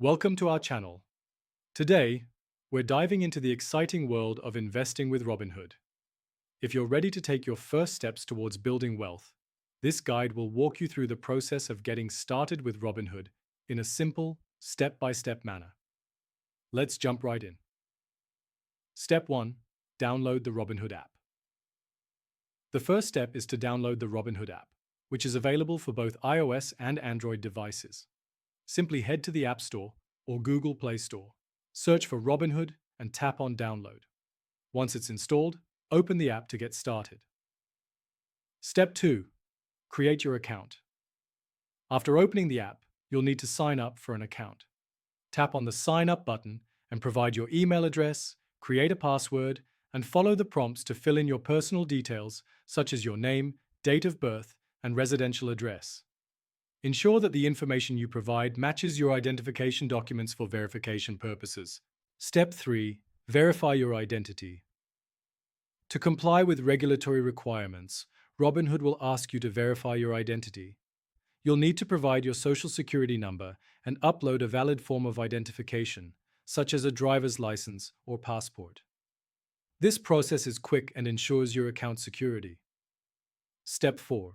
Welcome to our channel. Today, we're diving into the exciting world of investing with Robinhood. If you're ready to take your first steps towards building wealth, this guide will walk you through the process of getting started with Robinhood in a simple, step-by-step manner. Let's jump right in. Step 1. Download the Robinhood app. The first step is to download the Robinhood app, which is available for both iOS and Android devices. Simply head to the App Store or Google Play Store, search for Robinhood and tap on Download. Once it's installed, open the app to get started. Step 2. Create your account. After opening the app, you'll need to sign up for an account. Tap on the Sign Up button and provide your email address, create a password, and follow the prompts to fill in your personal details such as your name, date of birth, and residential address. Ensure that the information you provide matches your identification documents for verification purposes. Step 3. Verify your identity. To comply with regulatory requirements, Robinhood will ask you to verify your identity. You'll need to provide your social security number and upload a valid form of identification, such as a driver's license or passport. This process is quick and ensures your account security. Step 4.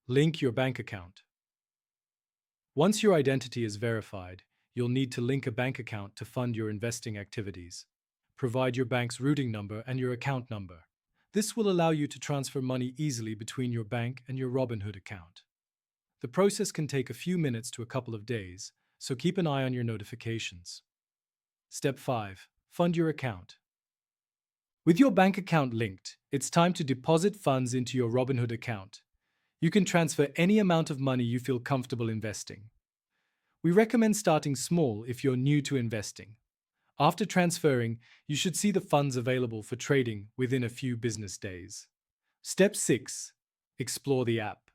Link your bank account. Once your identity is verified, you'll need to link a bank account to fund your investing activities. Provide your bank's routing number and your account number. This will allow you to transfer money easily between your bank and your Robinhood account. The process can take a few minutes to a couple of days, so keep an eye on your notifications. Step 5. Fund your account. With your bank account linked, it's time to deposit funds into your Robinhood account. You can transfer any amount of money you feel comfortable investing. We recommend starting small if you're new to investing. After transferring, you should see the funds available for trading within a few business days. Step 6. Explore the app.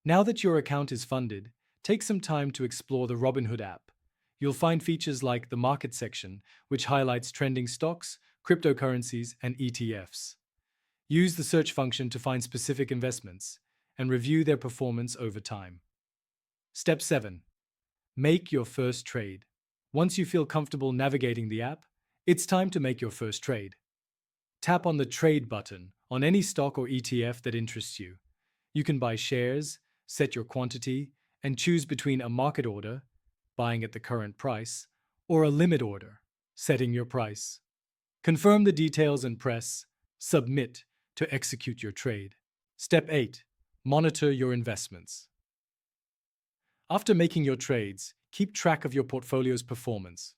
Now that your account is funded, take some time to explore the Robinhood app. You'll find features like the market section, which highlights trending stocks, cryptocurrencies, and ETFs. Use the search function to find specific investments and review their performance over time. Step 7. Make your first trade. Once you feel comfortable navigating the app, it's time to make your first trade. Tap on the Trade button on any stock or ETF that interests you. You can buy shares, set your quantity, and choose between a market order, buying at the current price, or a limit order, setting your price. Confirm the details and press Submit to execute your trade. Step 8. Monitor your investments. After making your trades, keep track of your portfolio's performance.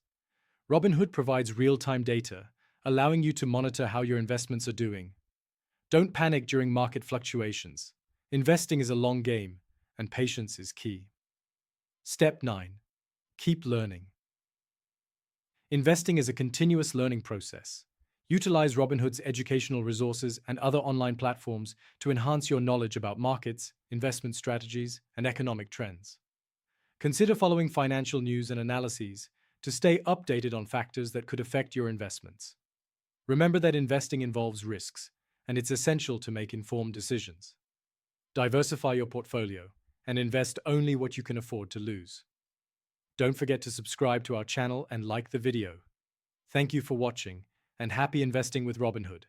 Robinhood provides real-time data, allowing you to monitor how your investments are doing. Don't panic during market fluctuations. Investing is a long game, and patience is key. Step 9. Keep learning. Investing is a continuous learning process. Utilize Robinhood's educational resources and other online platforms to enhance your knowledge about markets, investment strategies, and economic trends. Consider following financial news and analyses to stay updated on factors that could affect your investments. Remember that investing involves risks, and it's essential to make informed decisions. Diversify your portfolio and invest only what you can afford to lose. Don't forget to subscribe to our channel and like the video. Thank you for watching, and happy investing with Robinhood.